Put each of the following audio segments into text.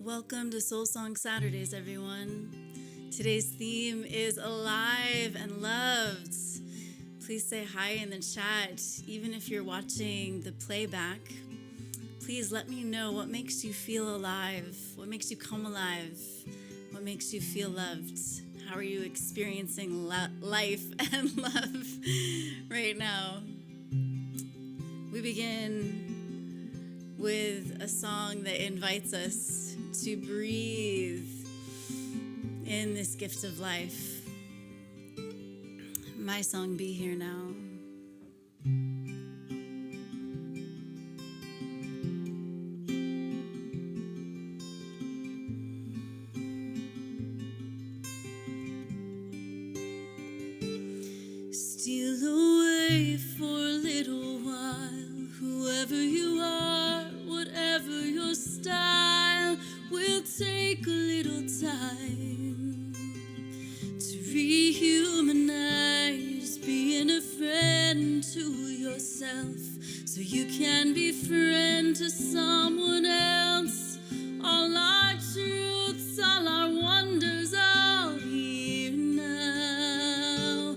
Welcome to Soul Song Saturdays, everyone. Today's theme is alive and loved. Please say hi in the chat. Even if you're watching the playback, please let me know what makes you feel alive, what makes you come alive, what makes you feel loved. How are you experiencing life and love right now? We begin with a song that invites us to breathe in this gift of life. My song, Be Here Now. Steal away for a little while, whoever you are, whatever your style, will take a little time to rehumanize, being a friend to yourself, so you can be friend to someone else. All our truths, all our wonders, all here now.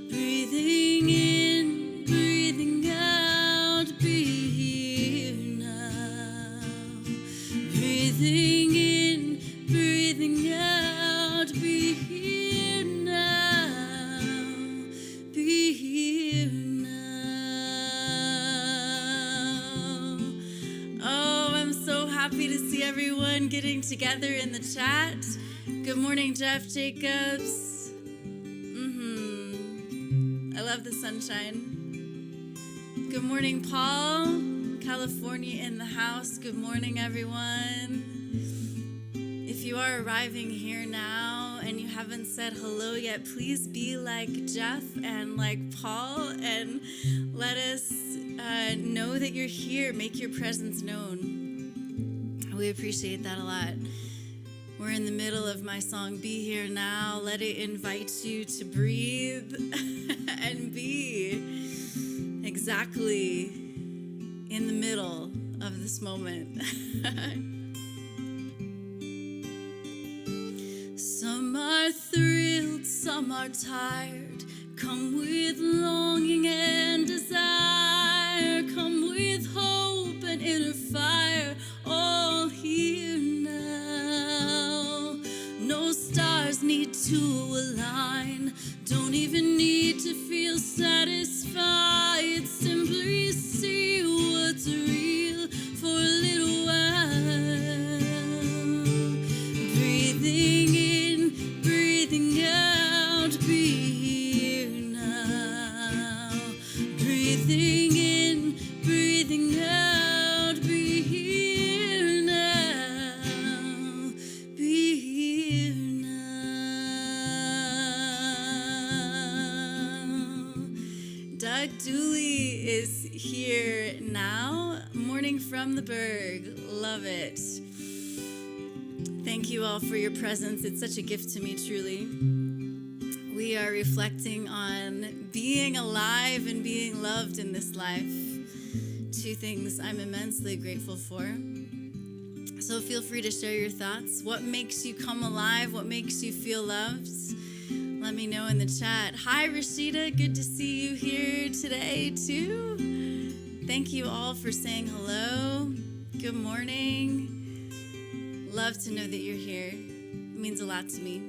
Breathing in, breathing out, be here now. Breathing in, breathing out, be here now. Be here now. Oh, I'm so happy to see everyone getting together in the chat. Good morning, Jeff Jacobs. I love the sunshine. Good morning, Paul. California in the house. Good morning, everyone. If you are arriving here now and you haven't said hello yet, please be like Jeff and like Paul and let us know that you're here. Make your presence known. We appreciate that a lot. We're in the middle of my song, Be Here Now. Let it invite you to breathe and be exactly in the middle of this moment. Some are thrilled, some are tired. Come with longing and desire. Come with hope and inner fire. All here now. No stars need to align. Don't even need to feel satisfied. Simply see what's real for a little while. Breathing in, breathing out, be here now. Breathing in, breathing out, be here now. Be here now. Doug Dooley is here now. Morning from the Berg. Love it. Thank you all for your presence. It's such a gift to me, truly. We are reflecting on being alive and being loved in this life. Two things I'm immensely grateful for. So feel free to share your thoughts. What makes you come alive? What makes you feel loved? Let me know in the chat. Hi, Rashida. Good to see you here today, too. Thank you all for saying hello. Good morning. Love to know that you're here. It means a lot to me.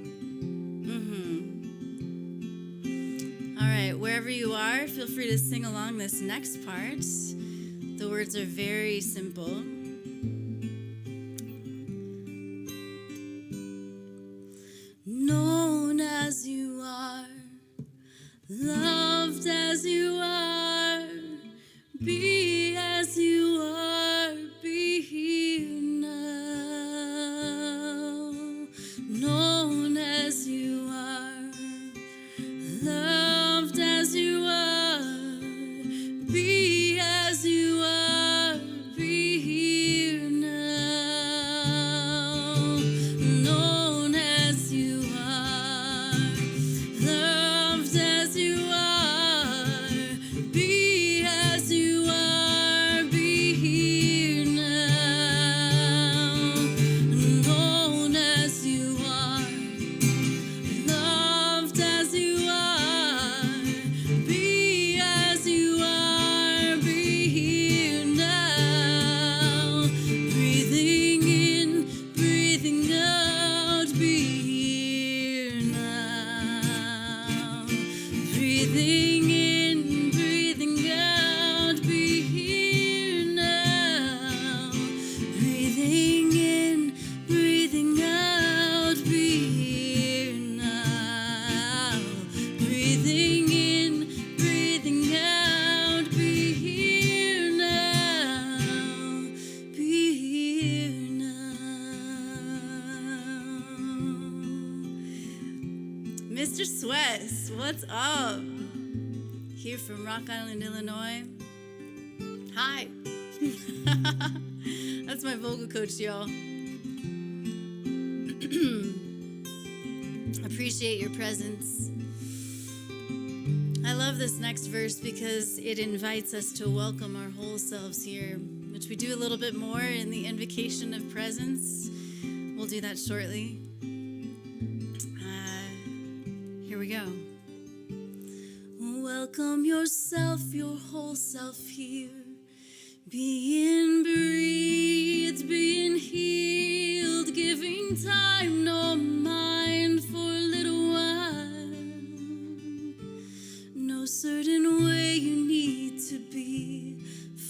All right, wherever you are, feel free to sing along this next part. The words are very simple. Known as you are, loved as you are, be as you are, be here now. Known as you are, loved as you are, be as you are, be here now. Known as you are, loved as you are, be as you are. What's up? Here from Rock Island, Illinois. Hi. That's my vocal coach, y'all. Appreciate your presence. I love this next verse because it invites us to welcome our whole selves here, which we do a little bit more in the invocation of presence. We'll do that shortly. Here we go. Welcome yourself, your whole self here. Being breathed, being healed, giving time, no mind for a little while. No certain way you need to be.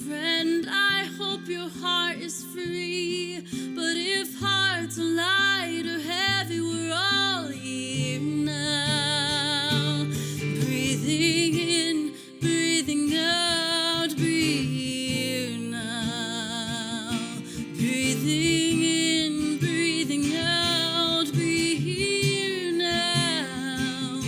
Friend, I hope your heart is free. But if hearts are light or heavy, we're all here now. Breathing in, breathing out, breathe here now. Breathing in, breathing out, breathe here now.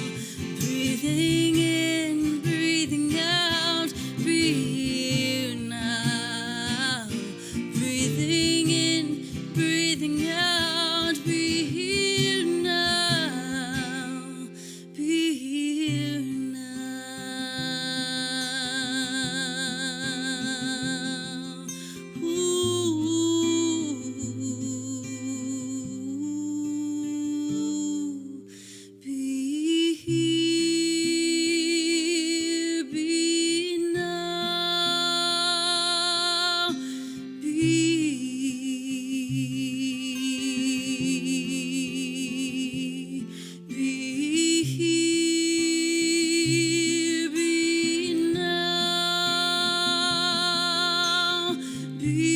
Breathing in, breathing out, breathe here now. Breathing in, breathing out, be here now, be here now. Ooh, be here, be now, be here, be now, be.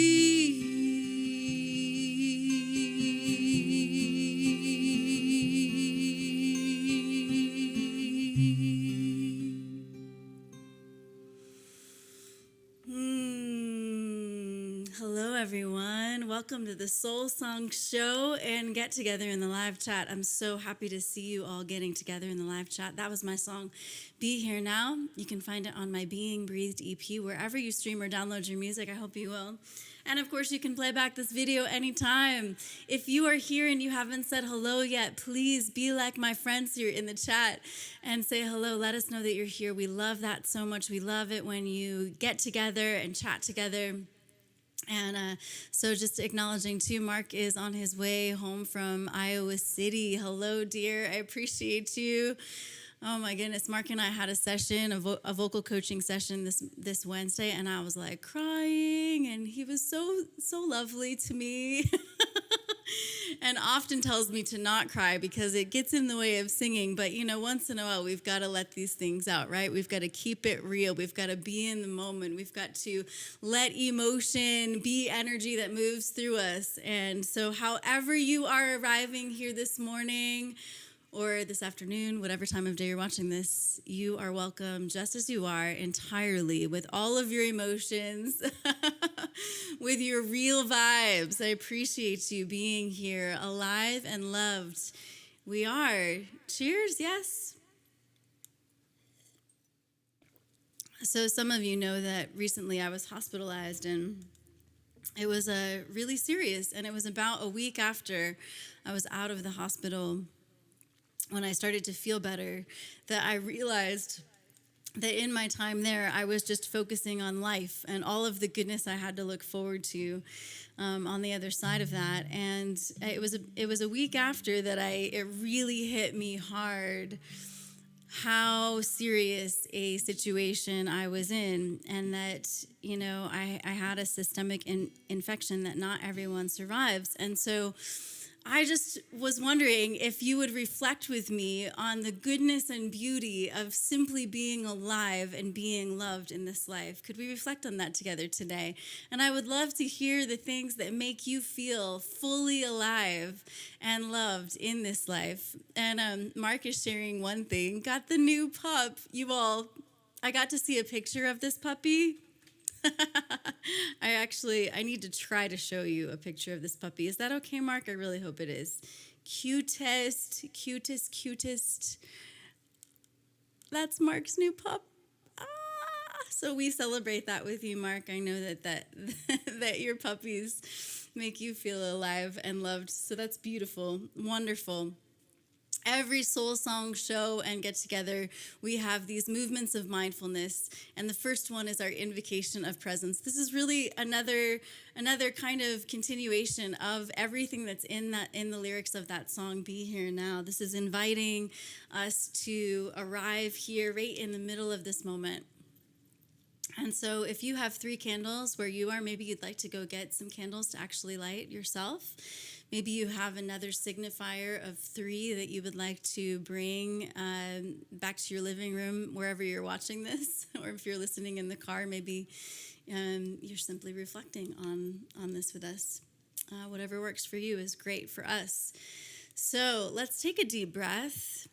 Hello, everyone. Welcome to the Soul Song Show and Get Together in the live chat. I'm so happy to see you all getting together in the live chat. That was my song, Be Here Now. You can find it on my Being Breathed EP, wherever you stream or download your music. I hope you will. And of course, you can play back this video anytime. If you are here and you haven't said hello yet, please be like my friends here in the chat and say hello. Let us know that you're here. We love that so much. We love it when you get together and chat together. And so just acknowledging too, Mark is on his way home from Iowa City. Hello, dear. I appreciate you. Oh my goodness, Mark and I had a session, a vocal coaching session this Wednesday, and I was like crying, and he was so lovely to me. And often tells me to not cry because it gets in the way of singing. But, once in a while, we've got to let these things out, right? We've got to keep it real. We've got to be in the moment. We've got to let emotion be energy that moves through us. And so however you are arriving here this morning or this afternoon, whatever time of day you're watching this, you are welcome just as you are, entirely, with all of your emotions, with your real vibes. I appreciate you being here, alive and loved. We are. Cheers, yes. So some of you know that recently I was hospitalized, and it was really serious, and it was about a week after I was out of the hospital, when I started to feel better, that I realized that in my time there, I was just focusing on life and all of the goodness I had to look forward to on the other side of that. And it was a week after that it really hit me hard how serious a situation I was in, and that, I had a systemic infection that not everyone survives. And so I just was wondering if you would reflect with me on the goodness and beauty of simply being alive and being loved in this life. Could we reflect on that together today? And I would love to hear the things that make you feel fully alive and loved in this life. And Mark is sharing one thing. Got the new pup. I got to see a picture of this puppy. I need to try to show you a picture of this puppy. Is that okay, Mark? I really hope it is. Cutest. That's Mark's new pup. Ah, so we celebrate that with you, Mark. I know that your puppies make you feel alive and loved. So that's beautiful, wonderful. Every Soul Song show and get together, we have these movements of mindfulness, and the first one is our invocation of presence. This is really another kind of continuation of everything that's in the lyrics of that song, Be Here Now. This is inviting us to arrive here right in the middle of this moment. And so if you have 3 candles where you are, maybe you'd like to go get some candles to actually light yourself. Maybe you have another signifier of 3 that you would like to bring back to your living room, wherever you're watching this, or if you're listening in the car, maybe you're simply reflecting on this with us. Whatever works for you is great for us. So let's take a deep breath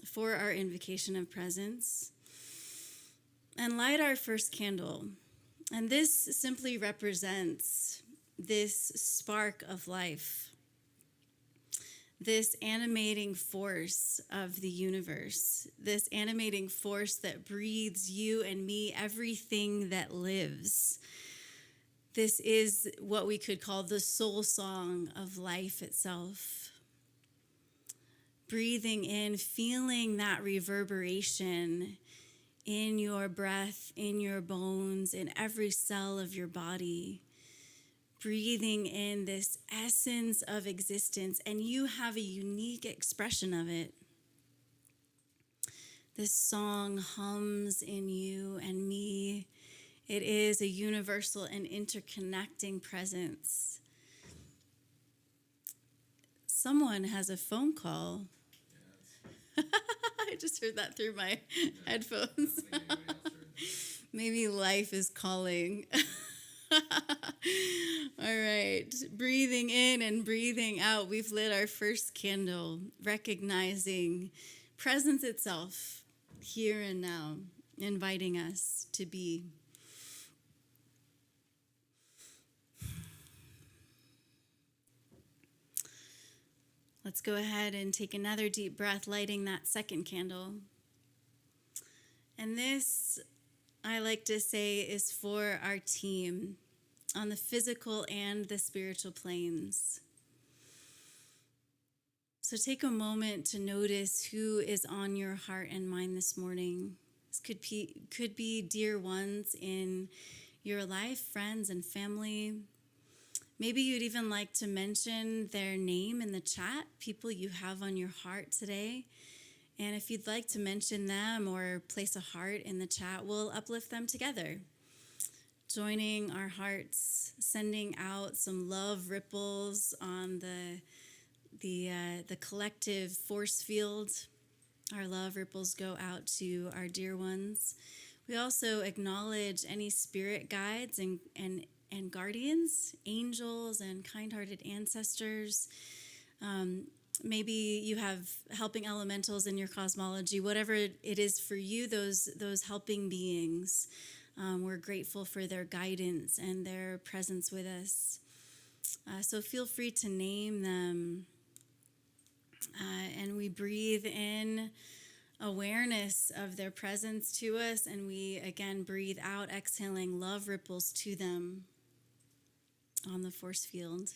for our invocation of presence and light our first candle. And this simply represents this spark of life, this animating force of the universe, this animating force that breathes you and me, everything that lives. This is what we could call the soul song of life itself. Breathing in, feeling that reverberation in your breath, in your bones, in every cell of your body. Breathing in this essence of existence, and you have a unique expression of it. This song hums in you and me. It is a universal and interconnecting presence. Someone has a phone call. Yes. I just heard that through my headphones. Maybe life is calling. All right, breathing in and breathing out, we've lit our first candle, recognizing presence itself here and now, inviting us to be. Let's go ahead and take another deep breath, lighting that second candle. And this, I like to say, is for our team on the physical and the spiritual planes. So take a moment to notice who is on your heart and mind this morning. This could be dear ones in your life, friends and family. Maybe you'd even like to mention their name in the chat, people you have on your heart today. And if you'd like to mention them or place a heart in the chat, we'll uplift them together. Joining our hearts, sending out some love ripples on the collective force field. Our love ripples go out to our dear ones. We also acknowledge any spirit guides and guardians, angels and kind-hearted ancestors. Maybe you have helping elementals in your cosmology, whatever it is for you, those helping beings. We're grateful for their guidance and their presence with us. So feel free to name them. And we breathe in awareness of their presence to us, and we again breathe out, exhaling love ripples to them on the force field.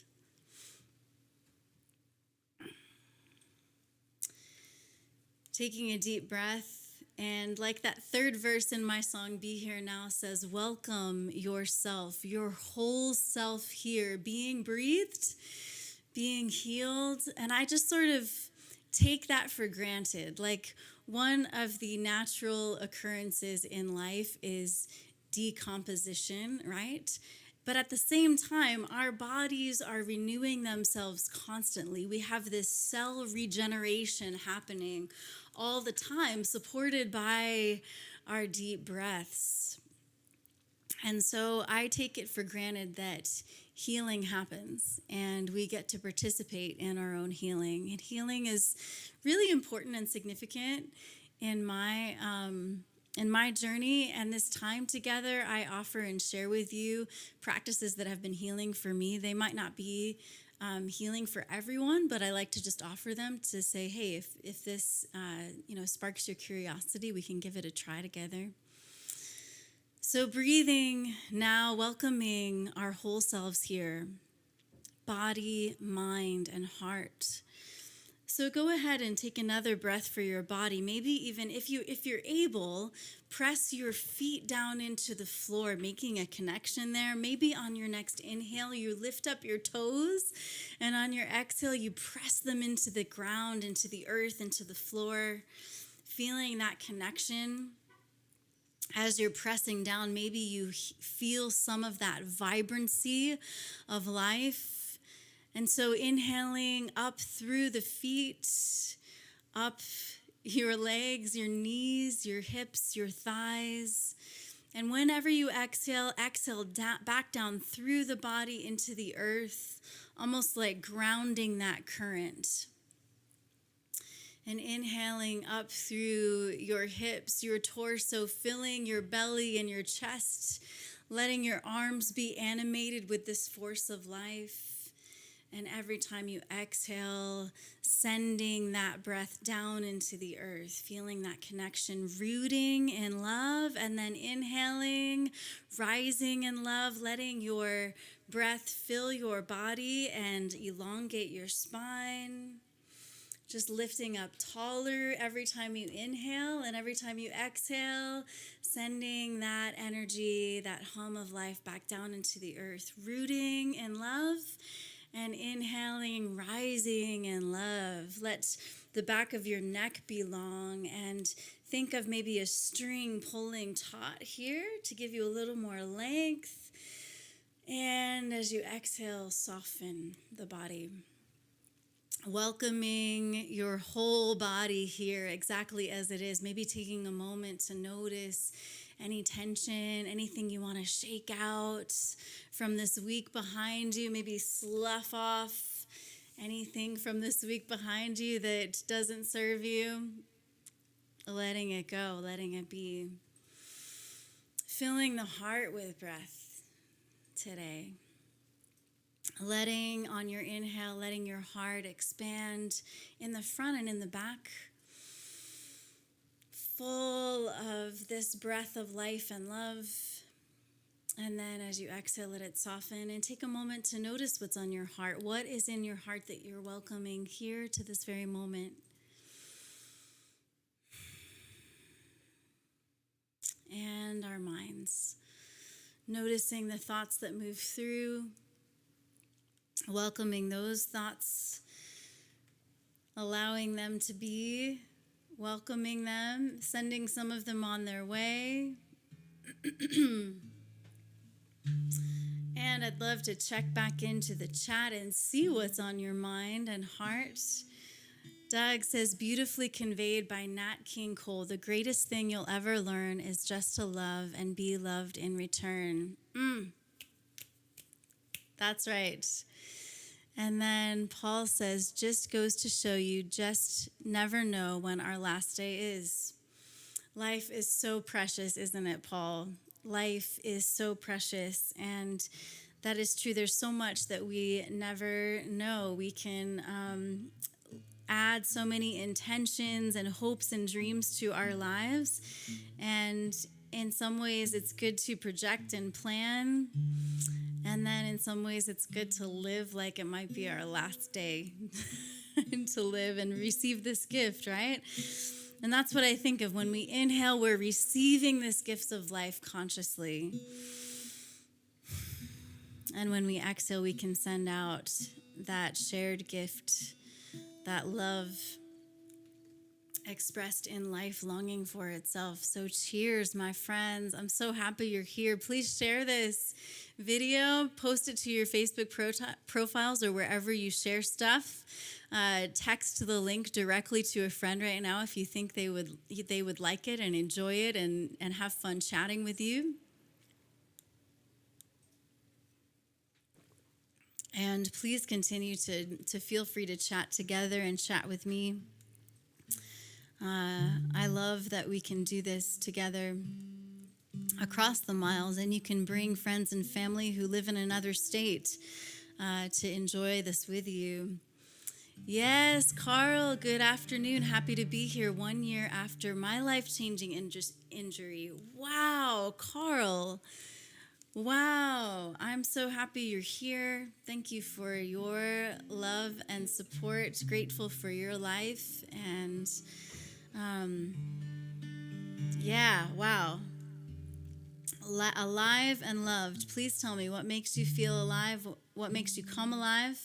Taking a deep breath, and like that third verse in my song, Be Here Now, says, welcome yourself, your whole self here, being breathed, being healed. And I just sort of take that for granted. Like, one of the natural occurrences in life is decomposition, right? But at the same time, our bodies are renewing themselves constantly. We have this cell regeneration happening all the time, supported by our deep breaths. And so I take it for granted that healing happens and we get to participate in our own healing. And healing is really important and significant in my journey and this time together. I offer and share with you practices that have been healing for me. They might not be healing for everyone, but I like to just offer them to say, hey, if this sparks your curiosity, we can give it a try together. So breathing now, welcoming our whole selves here, body, mind, and heart. So go ahead and take another breath for your body. Maybe even if you're able, press your feet down into the floor, making a connection there. Maybe on your next inhale, you lift up your toes, and on your exhale, you press them into the ground, into the earth, into the floor, feeling that connection. As you're pressing down, maybe you feel some of that vibrancy of life. And so inhaling up through the feet, up your legs, your knees, your hips, your thighs. And whenever you exhale back down through the body into the earth, almost like grounding that current. And inhaling up through your hips, your torso, filling your belly and your chest, letting your arms be animated with this force of life. And every time you exhale, sending that breath down into the earth, feeling that connection, rooting in love, and then inhaling, rising in love, letting your breath fill your body and elongate your spine. Just lifting up taller every time you inhale, and every time you exhale, sending that energy, that hum of life back down into the earth, rooting in love, and inhaling, rising in love. Let the back of your neck be long, and think of maybe a string pulling taut here to give you a little more length. And as you exhale, soften the body. Welcoming your whole body here exactly as it is. Maybe taking a moment to notice any tension, anything you want to shake out from this week behind you. Maybe slough off anything from this week behind you that doesn't serve you. Letting it go, letting it be. Filling the heart with breath today. Letting on your inhale, letting your heart expand in the front and in the back. Full of this breath of life and love. And then as you exhale, let it soften and take a moment to notice what's on your heart. What is in your heart that you're welcoming here to this very moment? And our minds. Noticing the thoughts that move through. Welcoming those thoughts, allowing them to be, welcoming them, sending some of them on their way. And I'd love to check back into the chat and see what's on your mind and heart. Doug says, beautifully conveyed by Nat King Cole, the greatest thing you'll ever learn is just to love and be loved in return. That's right. And then Paul says, just goes to show you, just never know when our last day is. Life is so precious, isn't it, Paul? Life is so precious, and that is true. There's so much that we never know. We can add so many intentions and hopes and dreams to our lives, and in some ways it's good to project and plan. And then in some ways, it's good to live like it might be our last day and to live and receive this gift, right? And that's what I think of. When we inhale, we're receiving this gift of life consciously. And when we exhale, we can send out that shared gift, that love expressed in life, longing for itself. So cheers, my friends. I'm so happy you're here. Please share this video, post it to your Facebook profiles or wherever you share stuff. Text the link directly to a friend right now if you think they would like it and enjoy it and have fun chatting with you. And please continue to feel free to chat together and chat with me. I love that we can do this together across the miles, and you can bring friends and family who live in another state to enjoy this with you. Yes, Carl, good afternoon. Happy to be here 1 year after my life-changing injury. Wow, Carl. Wow, I'm so happy you're here. Thank you for your love and support. Grateful for your life. And yeah, wow. Alive and loved. Please tell me what makes you feel alive, what makes you come alive.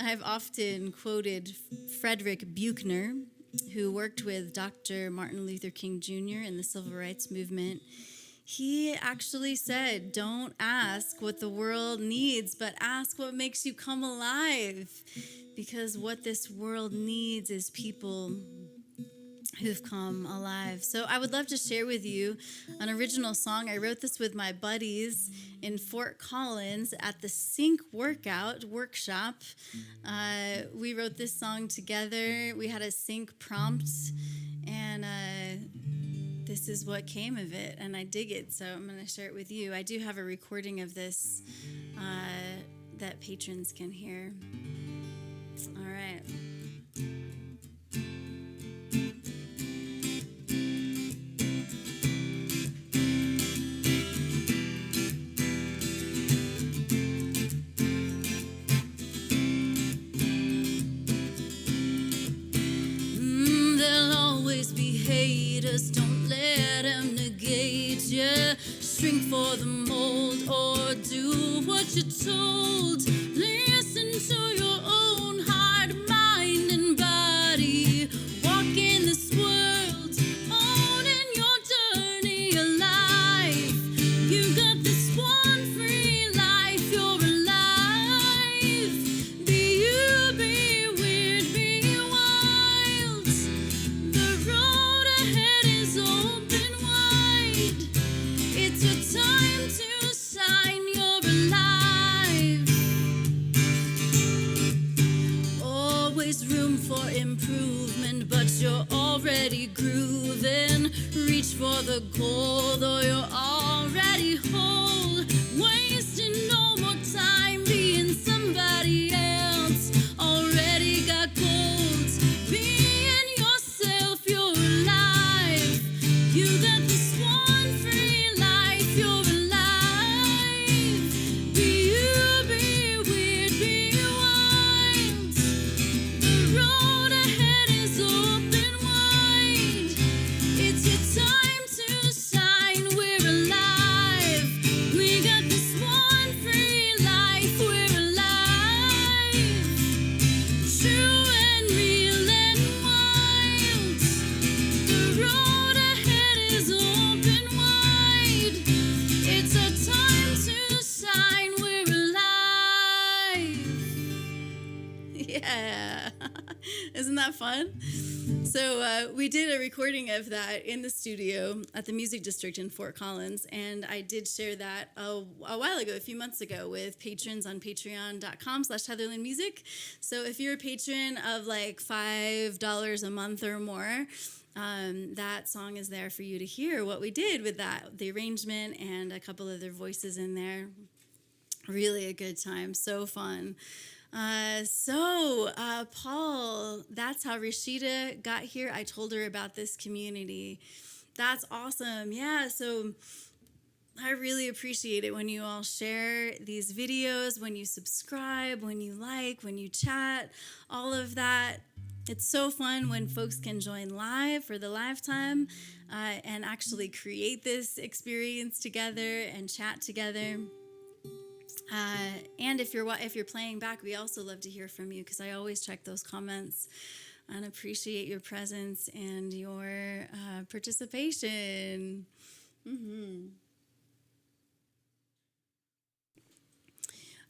I've often quoted Frederick Buechner, who worked with Dr. Martin Luther King Jr. in the Civil Rights Movement. He actually said, don't ask what the world needs, but ask what makes you come alive. Because what this world needs is people who've come alive. So I would love to share with you an original song. I wrote this with my buddies in Fort Collins at the Sync workshop. We wrote this song together. We had a sync prompt, and this is what came of it, and I dig it, so I'm going to share it with you. I do have a recording of this that patrons can hear. All right. Don't let them negate you. Shrink for the mold or do what you're told. Listen to your own heart, mind, and body. Walk in this world, owning your journey alive. You got this one free life, you're alive. Be you, be weird, be wild. The road ahead is open wide. It's your time to shine, you're alive. Always room for improvement, but you're already grooving. Reach for the goal, though you're already whole. Wasting no more time being somebody else. Already got goals. Being yourself, you're alive. You got this one free life, you're alive. Be you, be weird, be wild. The road ahead is open wide. It's your time to shine, we're alive. We got this one free life, we're alive. True and real and wild. The road ahead is open wide. It's our time to shine, we're alive. Yeah. Isn't that fun? So we did a recording of that in the studio at the Music District in Fort Collins, and I did share that a while ago, a few months ago, with patrons on patreon.com/HeatherlynMusic. So if you're a patron of like $5 a month or more, that song is there for you to hear what we did with that, the arrangement and a couple other voices in there. Really a good time, so fun. Paul, that's how Rashida got here. I told her about this community. That's awesome. Yeah, so I really appreciate it when you all share these videos, when you subscribe, when you like, when you chat, all of that. It's so fun when folks can join live for the live time and actually create this experience together and chat together. And if you're playing back, we also love to hear from you, because I always check those comments and appreciate your presence and your participation. Mm-hmm.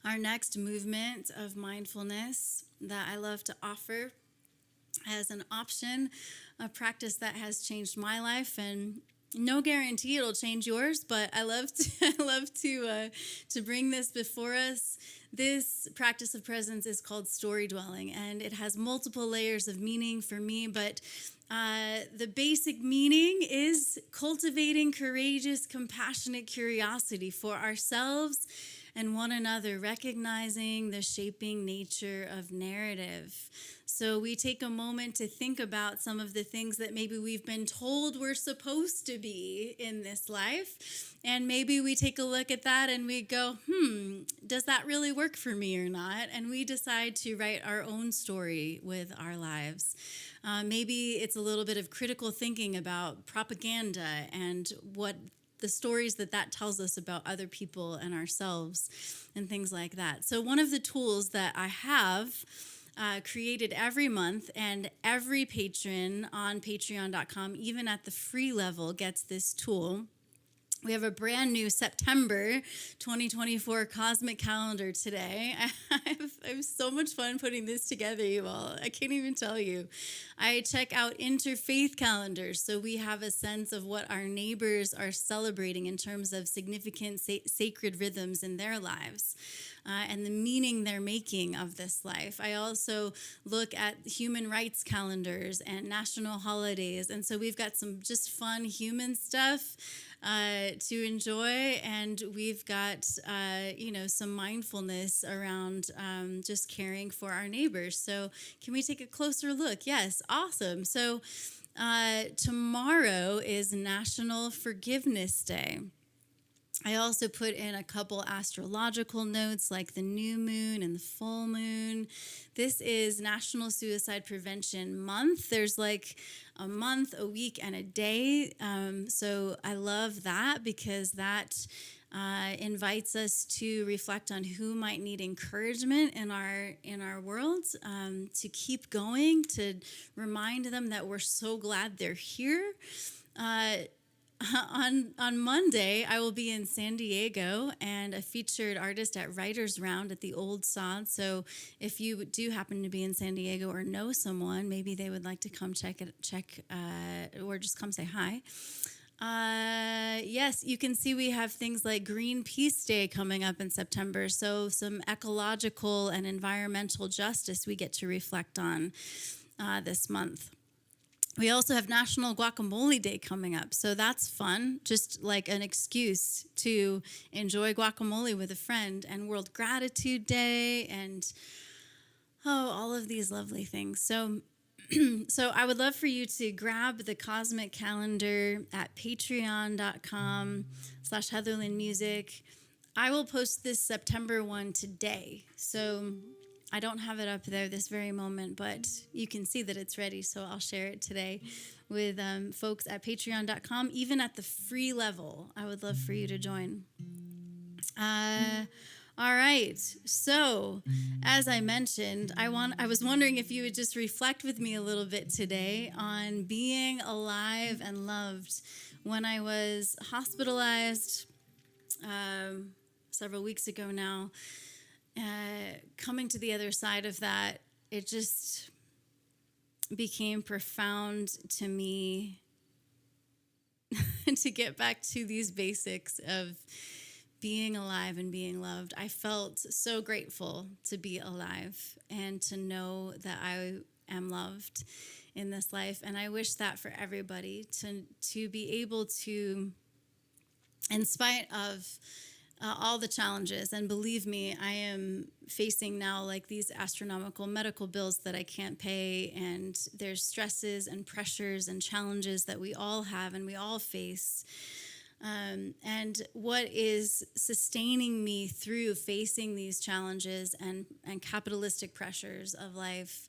Our next movement of mindfulness that I love to offer as an option, a practice that has changed my life, and no guarantee it'll change yours, but I love to bring this before us. This practice of presence is called Storydwelling, and it has multiple layers of meaning for me, but the basic meaning is cultivating courageous, compassionate curiosity for ourselves and one another, recognizing the shaping nature of narrative. So we take a moment to think about some of the things that maybe we've been told we're supposed to be in this life. And maybe we take a look at that and we go, does that really work for me or not? And we decide to write our own story with our lives. Maybe it's a little bit of critical thinking about propaganda and what the stories that tells us about other people and ourselves and things like that. So one of the tools that I have created every month, and every patron on patreon.com, even at the free level, gets this tool. We have a brand new September 2024 cosmic calendar today. I have so much fun putting this together, you all. I can't even tell you. I check out interfaith calendars, so we have a sense of what our neighbors are celebrating in terms of significant sacred rhythms in their lives. And the meaning they're making of this life. I also look at human rights calendars and national holidays. And so we've got some just fun human stuff to enjoy. And we've got, some mindfulness around just caring for our neighbors. So can we take a closer look? Yes, awesome. So tomorrow is National Forgiveness Day. I also put in a couple astrological notes like the new moon and the full moon. This is National Suicide Prevention Month. There's like a month, a week, and a day. So I love that because that invites us to reflect on who might need encouragement in our world, to keep going, to remind them that we're so glad they're here. On Monday, I will be in San Diego and a featured artist at Writers Round at the Old Sod. So if you do happen to be in San Diego or know someone, maybe they would like to come check or just come say hi. Yes, you can see we have things like Greenpeace Day coming up in September. So some ecological and environmental justice we get to reflect on this month. We also have National Guacamole Day coming up, so that's fun, just like an excuse to enjoy guacamole with a friend, and World Gratitude Day, and all of these lovely things. So I would love for you to grab the cosmic calendar at patreon.com/Heatherlyn Music. I will post this September one today, so I don't have it up there this very moment, but you can see that it's ready, so I'll share it today with folks at patreon.com, even at the free level. I would love for you to join. All right, so as I mentioned, I was wondering if you would just reflect with me a little bit today on being alive and loved. When I was hospitalized several weeks ago now, coming to the other side of that, it just became profound to me to get back to these basics of being alive and being loved. I felt so grateful to be alive and to know that I am loved in this life. And I wish that for everybody to be able to, in spite of all the challenges, and believe me, I am facing now like these astronomical medical bills that I can't pay, and there's stresses and pressures and challenges that we all have and we all face. And what is sustaining me through facing these challenges and capitalistic pressures of life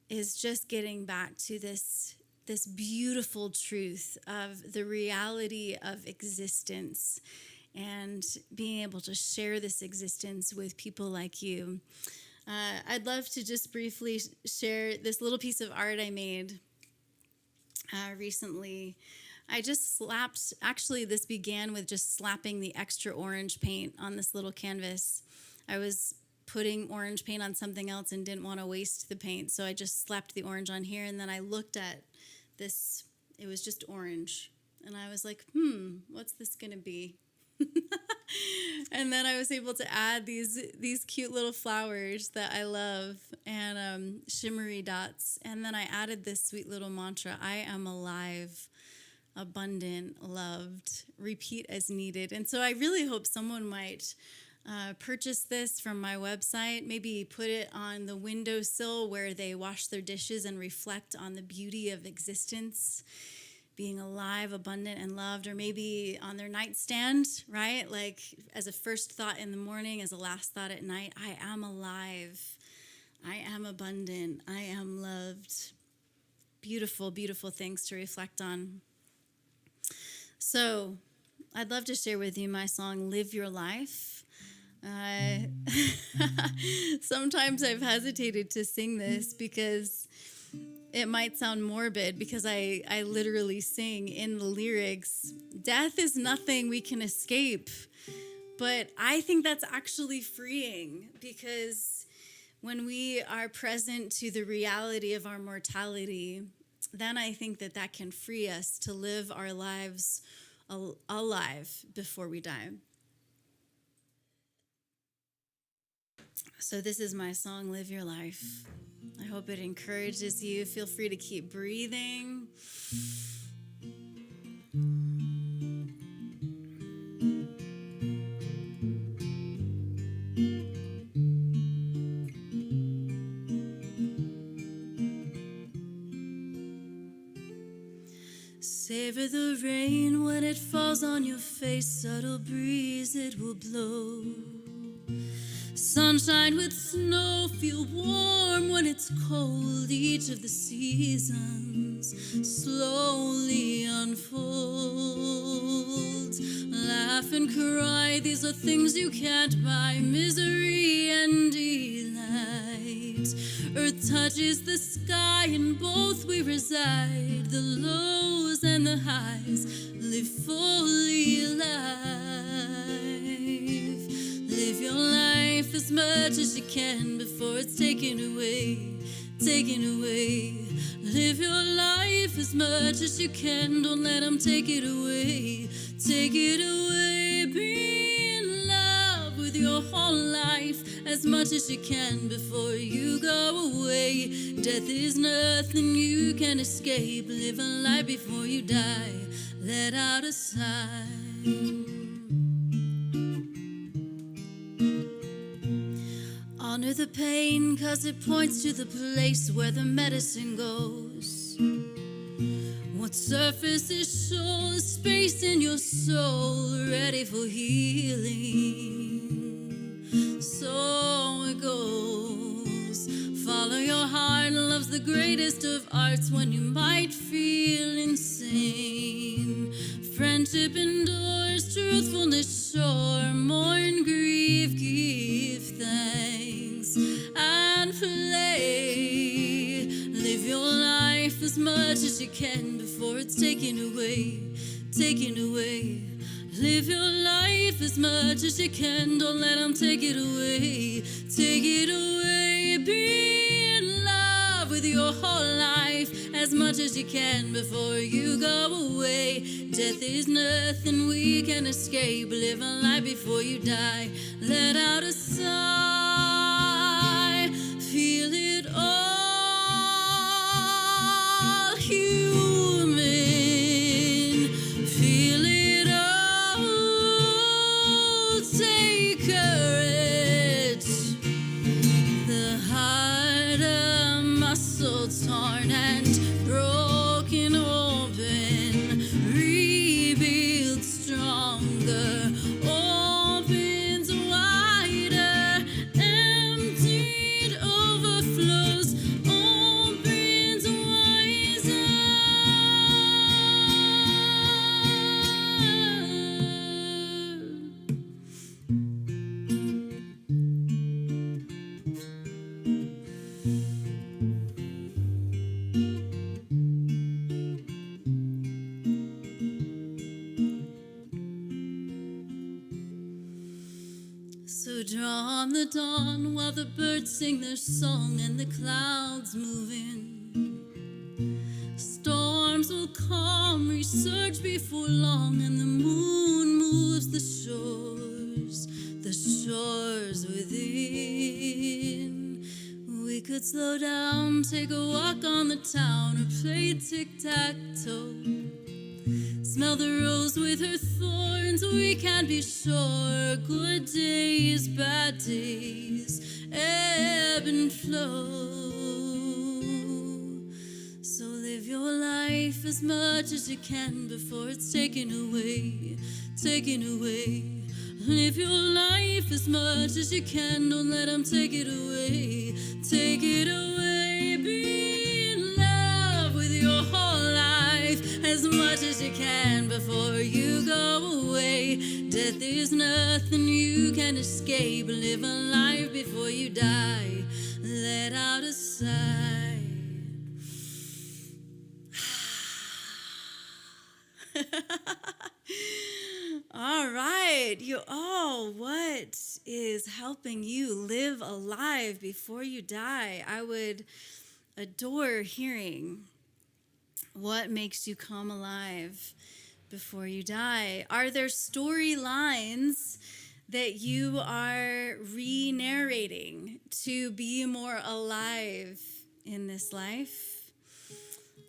is just getting back to this beautiful truth of the reality of existence, and being able to share this existence with people like you. I'd love to just briefly share this little piece of art I made recently. I just slapped, actually this began with just slapping the extra orange paint on this little canvas. I was putting orange paint on something else and didn't want to waste the paint, so I just slapped the orange on here, and then I looked at this, it was just orange, and I was like, what's this gonna be? And then I was able to add these cute little flowers that I love, and shimmery dots. And then I added this sweet little mantra: I am alive. abundant, loved, repeat as needed. And so I really hope someone might purchase this from my website, maybe put it on the windowsill where they wash their dishes and reflect on the beauty of existence, being alive, abundant, and loved, or maybe on their nightstand, right? Like as a first thought in the morning, as a last thought at night, I am alive, I am abundant, I am loved. Beautiful, beautiful things to reflect on. So I'd love to share with you my song, Live Your Life. Sometimes I've hesitated to sing this because it might sound morbid, because I literally sing in the lyrics, death is nothing we can escape. But I think that's actually freeing, because when we are present to the reality of our mortality, then I think that can free us to live our lives alive before we die. So this is my song, Live Your Life. I hope it encourages you. Feel free to keep breathing. Savor the rain when it falls on your face. Subtle breeze, it will blow. Sunshine with snow, feel warm when it's cold. Each of the seasons slowly unfold. Laugh and cry, these are things you can't buy. Misery and delight. Earth touches the sky, in both we reside. The lows and the highs, live fully alive. Live your life as much as you can before it's taken away, taken away. Live your life as much as you can, don't let them take it away, take it away. Be in love with your whole life as much as you can before you go away. Death is nothing you can escape. Live a life before you die, let out a sigh. Honor the pain, 'cause it points to the place where the medicine goes. What surfaces shows space in your soul, ready for healing. So it goes. Follow your heart, love's the greatest of arts when you might feel insane. Friendship endures, truthfulness sure. Mourn, grieve, give thanks, and play. Live your life as much as you can before it's taken away, taken away. Live your life as much as you can, don't let them take it away, take it away. Be in love with your whole life as much as you can before you go away. Death is nothing we can escape. Live a life before you die, let out a sigh. Feel it all human, feel it all, take courage. The heart, a muscle torn and broken open, rebuilt stronger, opens wider, emptied overflows, opens wiser. So draw on the dawn while the birds sing their song and the clouds move in. Storms will calm, resurge before long, and the moon moves the shores within. We could slow down, take a walk on the town, or play tic-tac-toe. Smell the rose with her thorns, we can't be sure. Good days, bad days, ebb and flow. So live your life as much as you can before it's taken away, taken away. Live your life as much as you can, don't let them take it away, take it away. Be in love with your whole life as much as you can before you go away. Death is nothing you can escape. Live a life before you die. Let out a sigh. All right, what is helping you live alive before you die? I would adore hearing what makes you come alive before you die. Are there storylines that you are re-narrating to be more alive in this life?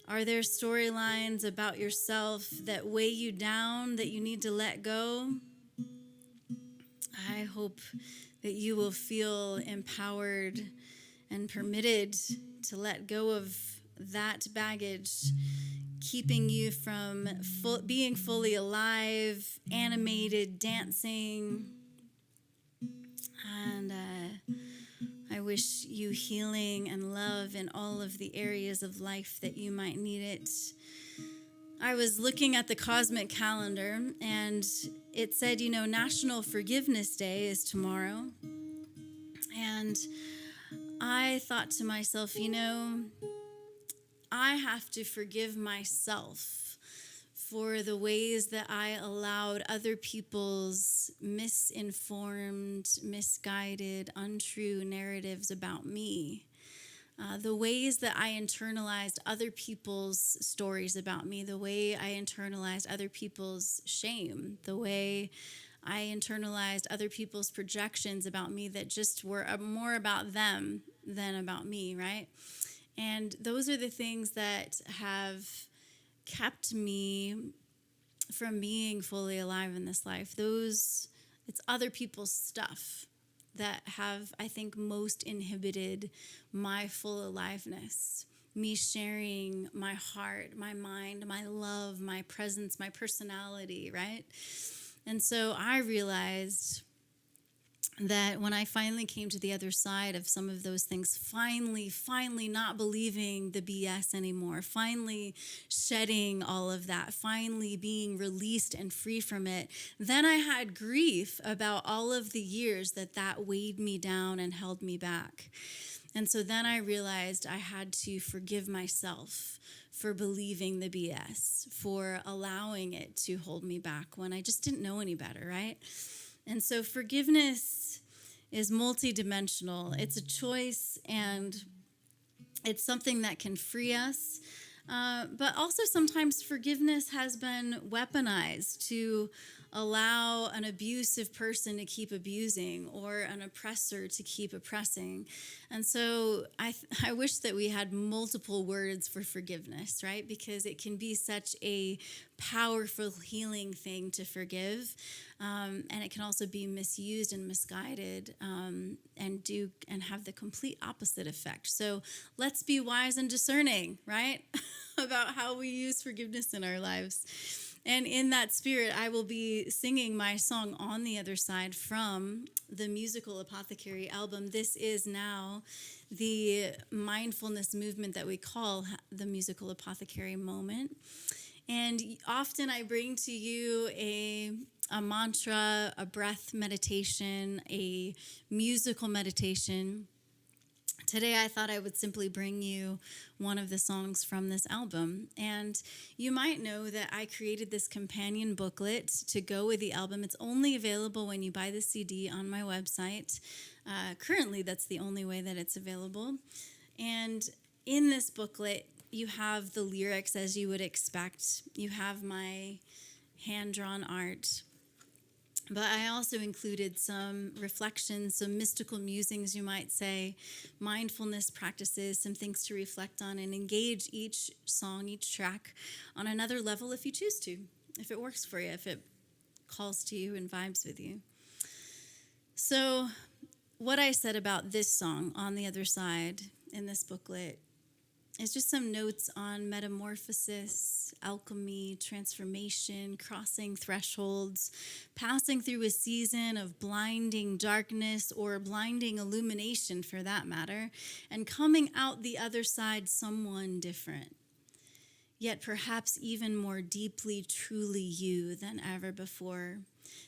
Are there storylines about yourself that weigh you down, that you need to let go? I hope that you will feel empowered and permitted to let go of that baggage, keeping you from being fully alive, animated, dancing. And I wish you healing and love in all of the areas of life that you might need it. I was looking at the cosmic calendar, and it said, National Forgiveness Day is tomorrow. And I thought to myself, I have to forgive myself for the ways that I allowed other people's misinformed, misguided, untrue narratives about me. The ways that I internalized other people's stories about me, the way I internalized other people's shame, the way I internalized other people's projections about me that just were more about them than about me, right? And those are the things that have kept me from being fully alive in this life. It's other people's stuff that have, I think, most inhibited my full aliveness. Me sharing my heart, my mind, my love, my presence, my personality, right? And so I realized that when I finally came to the other side of some of those things, finally not believing the BS anymore, finally shedding all of that, finally being released and free from it, then I had grief about all of the years that weighed me down and held me back. And so then I realized I had to forgive myself for believing the BS, for allowing it to hold me back when I just didn't know any better, right? And so forgiveness is multidimensional. It's a choice, and it's something that can free us. But also sometimes forgiveness has been weaponized to allow an abusive person to keep abusing or an oppressor to keep oppressing. And so I wish that we had multiple words for forgiveness, right? Because it can be such a powerful healing thing to forgive. And it can also be misused and misguided and have the complete opposite effect. So let's be wise and discerning, right? About how we use forgiveness in our lives. And in that spirit, I will be singing my song On the Other Side from the musical Apothecary album. This is now the mindfulness movement that we call the musical Apothecary moment. And often I bring to you a mantra, a breath meditation, a musical meditation. Today, I thought I would simply bring you one of the songs from this album. And you might know that I created this companion booklet to go with the album. It's only available when you buy the CD on my website. Currently, that's the only way that it's available. And in this booklet, you have the lyrics as you would expect. You have my hand-drawn art. But I also included some reflections, some mystical musings, you might say, mindfulness practices, some things to reflect on and engage each song, each track on another level if you choose to. if it works for you, if it calls to you and vibes with you. So what I said about this song, On the Other Side, in this booklet, is just some notes on metamorphosis, alchemy, transformation, crossing thresholds, passing through a season of blinding darkness or blinding illumination for that matter, and coming out the other side someone different, yet perhaps even more deeply, truly you than ever before.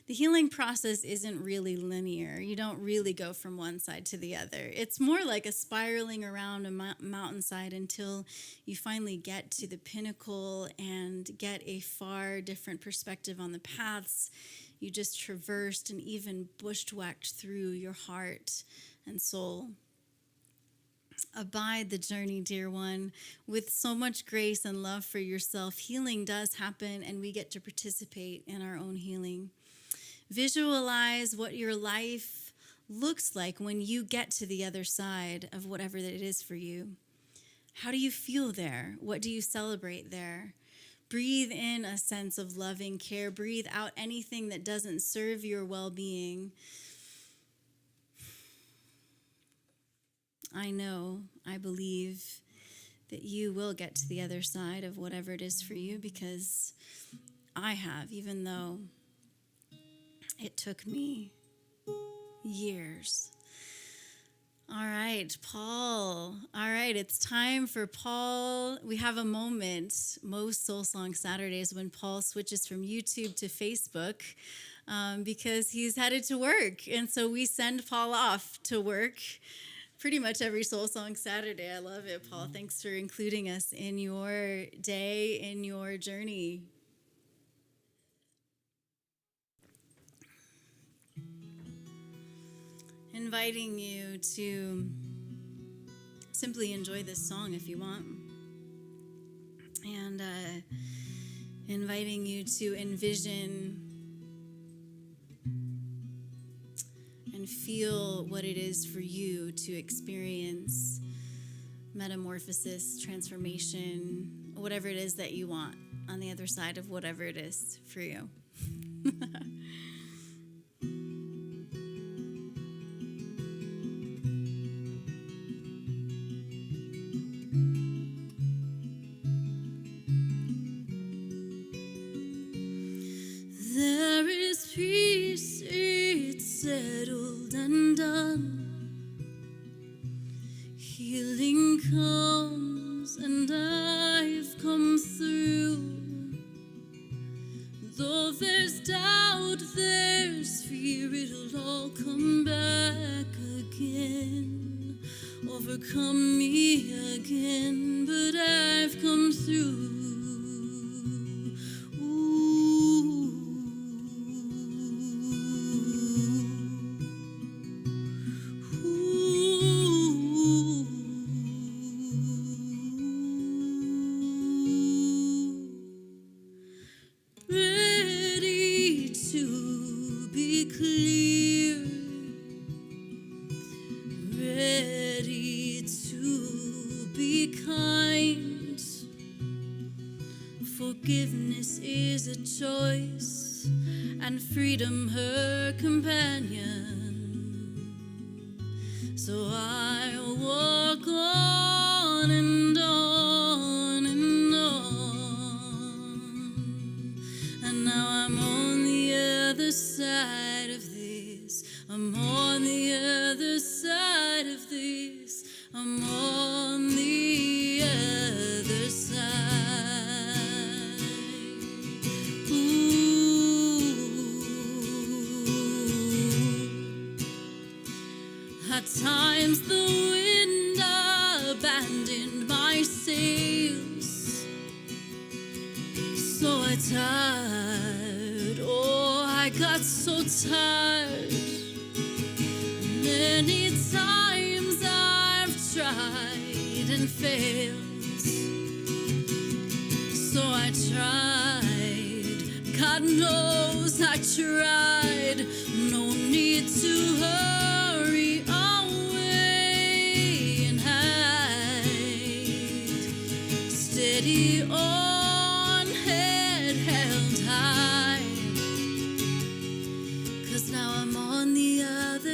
The healing process isn't really linear. You don't really go from one side to the other. It's more like a spiraling around a mountainside until you finally get to the pinnacle and get a far different perspective on the paths you just traversed and even bushwhacked through your heart and soul. Abide the journey, dear one, with so much grace and love for yourself. Healing does happen, and we get to participate in our own healing. Visualize what your life looks like when you get to the other side of whatever that it is for you. How do you feel there? What do you celebrate there? Breathe in a sense of loving care. Breathe out anything that doesn't serve your well-being. I believe that you will get to the other side of whatever it is for you, because I have, even though it took me years. All right, Paul. All right, it's time for Paul. We have a moment, most Soul Song Saturdays, when Paul switches from YouTube to Facebook because he's headed to work. And so we send Paul off to work pretty much every Soul Song Saturday. I love it, Paul. Thanks for including us in your day, in your journey. Inviting you to simply enjoy this song if you want. And inviting you to envision and feel what it is for you to experience metamorphosis, transformation, whatever it is that you want on the other side of whatever it is for you. There is peace, it's settled and done. Healing comes and I've come through. Though there's doubt, there's fear, it'll all come back again. Overcome me again, but I've come through. Forgiveness is a choice, and freedom her companion. So I'll walk on and on and on. And now I'm on the other side of this. I'm on the other side of this. I'm on the other side. At times the wind abandoned my sails, so I tired, oh I got so tired. Many times I've tried and failed, so I tried, God knows I tried. No need to hurry away and hide. Steady on, head held high.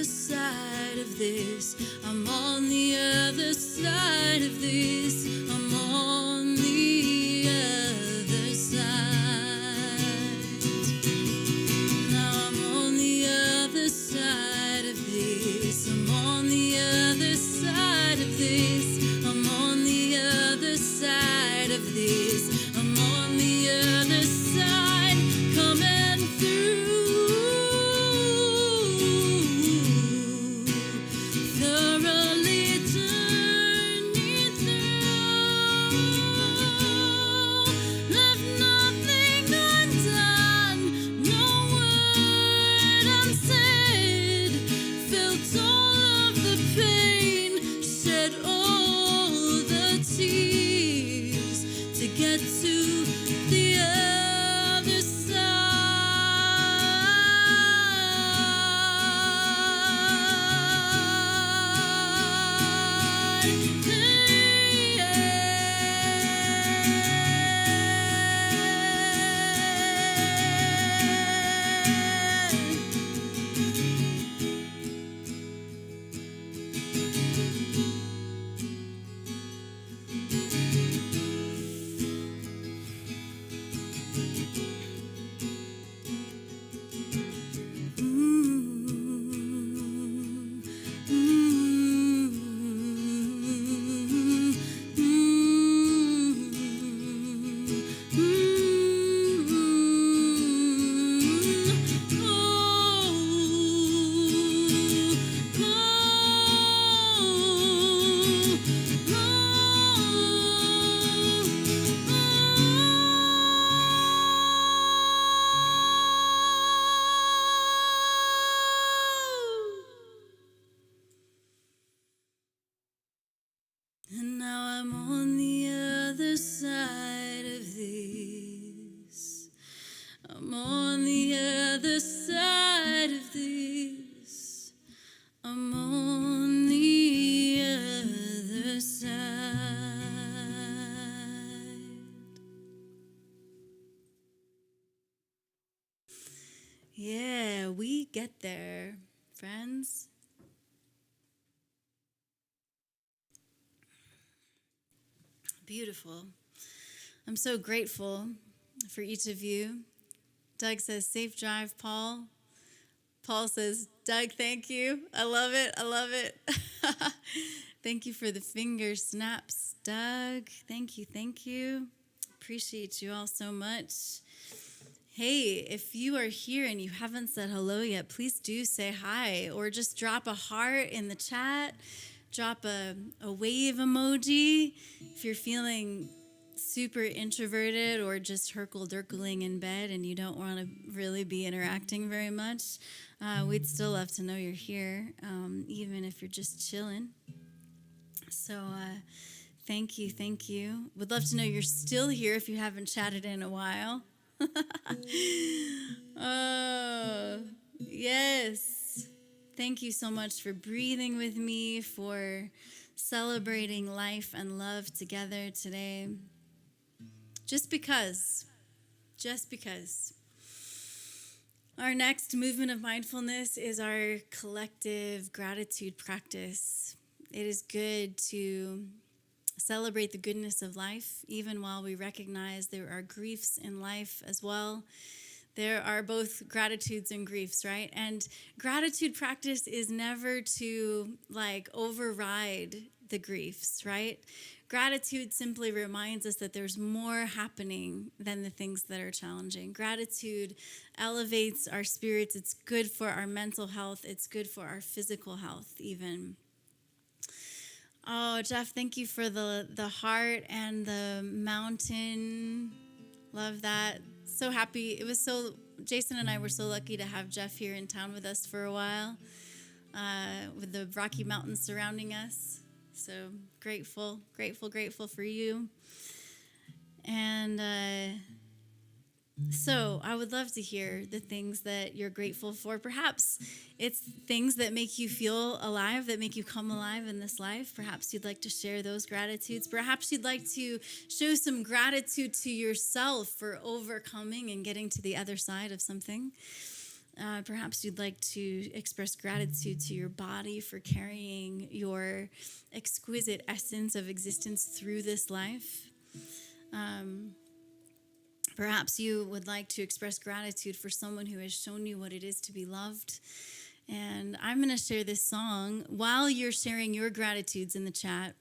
side of this. I'm on the other side of this. I'm on the other side. Now I'm on the other side of this. I'm on the other side of this. I'm on the other side of this. I'm on the other side, coming through, thoroughly journeyed through. Left nothing undone, no word unsaid. Felt all of the pain, shed all the tears to get to the other side. And now I'm on the other side of this. I'm on the other side of this. I'm on the other side. Yeah, we get there, friends. Beautiful. I'm so grateful for each of you. Doug says, safe drive, Paul. Paul says, Doug, thank you. I love it. I love it. Thank you for the finger snaps, Doug. Thank you. Thank you. Appreciate you all so much. Hey, if you are here and you haven't said hello yet, please do say hi or just drop a heart in the chat. Drop a wave emoji if you're feeling super introverted or just herkle-dirkling in bed and you don't want to really be interacting very much. We'd still love to know you're here, even if you're just chilling. So thank you, thank you. Would love to know you're still here if you haven't chatted in a while. Oh, yes. Thank you so much for breathing with me, for celebrating life and love together today. Just because. Our next movement of mindfulness is our collective gratitude practice. It is good to celebrate the goodness of life, even while we recognize there are griefs in life as well. There are both gratitudes and griefs, right? And gratitude practice is never to override the griefs, right? Gratitude simply reminds us that there's more happening than the things that are challenging. Gratitude elevates our spirits. It's good for our mental health. It's good for our physical health even. Oh, Jeff, thank you for the heart and the mountain. Love that. So happy. Jason and I were so lucky to have Jeff here in town with us for a while, with the Rocky Mountains surrounding us. So grateful for you. And so I would love to hear the things that you're grateful for. Perhaps it's things that make you feel alive, that make you come alive in this life. Perhaps you'd like to share those gratitudes. Perhaps you'd like to show some gratitude to yourself for overcoming and getting to the other side of something. Perhaps you'd like to express gratitude to your body for carrying your exquisite essence of existence through this life. Perhaps you would like to express gratitude for someone who has shown you what it is to be loved. And I'm going to share this song. While you're sharing your gratitudes in the chat,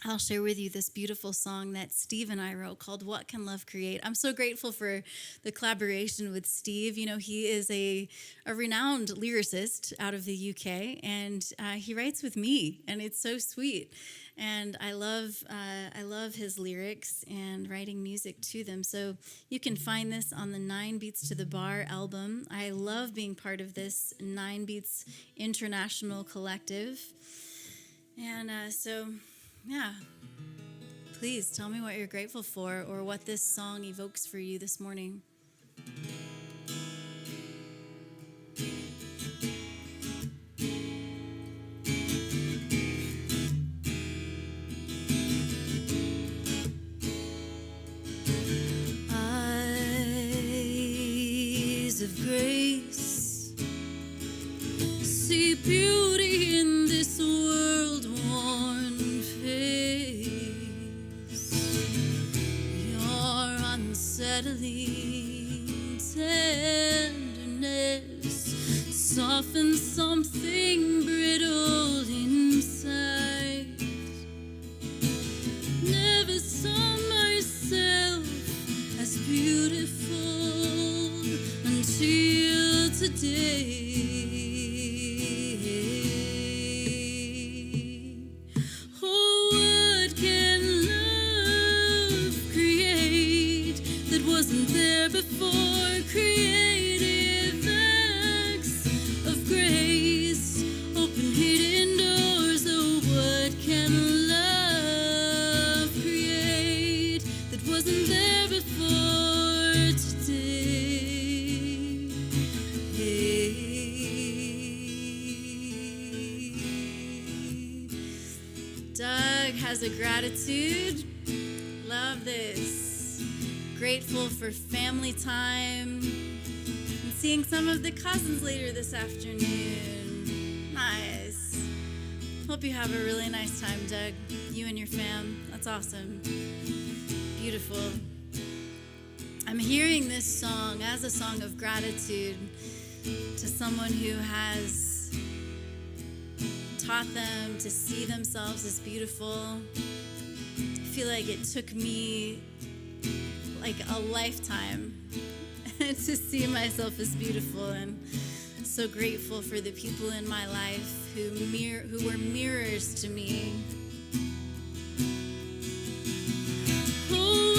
I'll share with you this beautiful song that Steve and I wrote called What Can Love Create? I'm so grateful for the collaboration with Steve. You know, he is a renowned lyricist out of the UK, and he writes with me, and it's so sweet. And I love his lyrics and writing music to them. So you can find this on the 9 Beats to the Bar album. I love being part of this 9 Beats International collective. And yeah, please tell me what you're grateful for or what this song evokes for you this morning. Eyes of grace, see beauty in this world worn face. Your unsettling tenderness softens something brittle inside. Never saw myself as beautiful until today. Oh, what can love create that wasn't there before? Creative acts of grace, open hidden doors. Oh, what can love create that wasn't there before today? Doug has a gratitude. Love this. Grateful for family time and seeing some of the cousins later this afternoon. Nice. Hope you have a really nice time, Doug. You and your fam. That's awesome. Beautiful. I'm hearing this song as a song of gratitude to someone who has taught them to see themselves as beautiful. I feel like it took me like a lifetime to see myself as beautiful, and so grateful for the people in my life who were mirrors to me. Oh,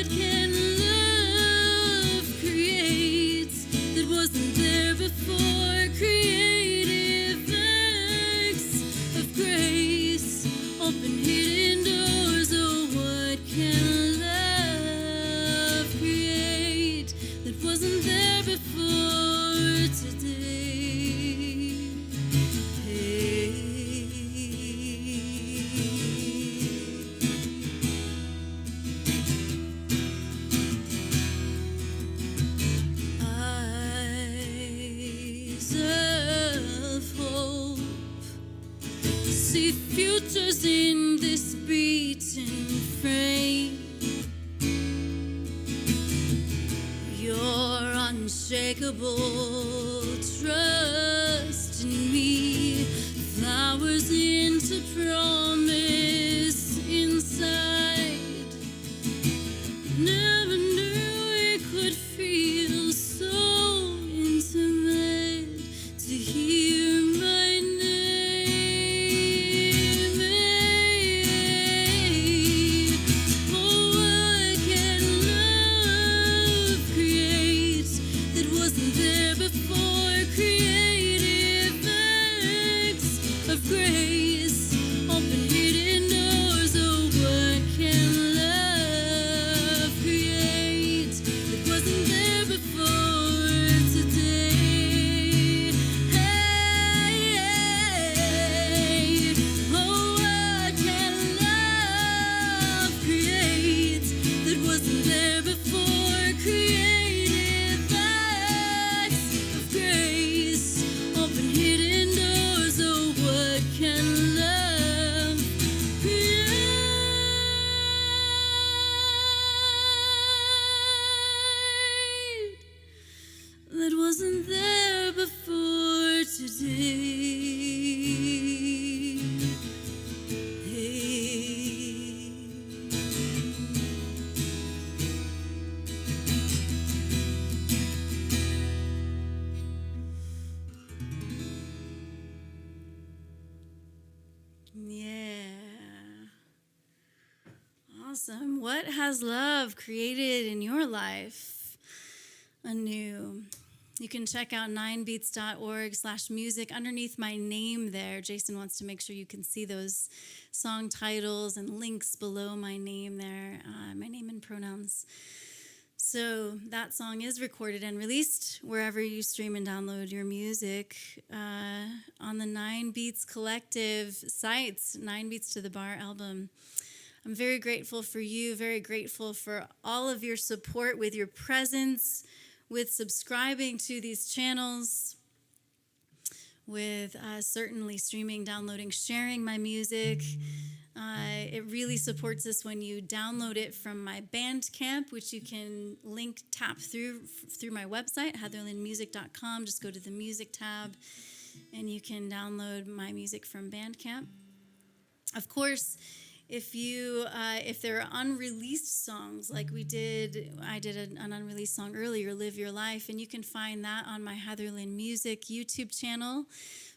what can love create that wasn't there before? Creative acts of grace, open hidden doors. Oh, what can love create that wasn't there before today? Eyes of hope, see futures in this beaten frame. Your unshakable trust in me, flowers into promise inside. Never knew it could feel so intimate to hear my name. Oh, what can love create that wasn't there before? Creative acts of grace, open Yeah. Awesome. What has love created in your life anew? You can check out 9beats.org/music. Underneath my name there, Jason wants to make sure you can see those song titles and links below my name there, my name and pronouns. So that song is recorded and released wherever you stream and download your music on the 9 Beats Collective sites, 9 Beats to the Bar album. I'm very grateful for you, very grateful for all of your support with your presence, with subscribing to these channels, with certainly streaming, downloading, sharing my music. It really supports us when you download it from my Bandcamp, which you can tap through my website, heatherlynmusic.com. Just go to the music tab, and you can download my music from Bandcamp. Of course, if there are unreleased songs like I did an unreleased song earlier, Live Your Life, and you can find that on my Heatherlyn Music YouTube channel.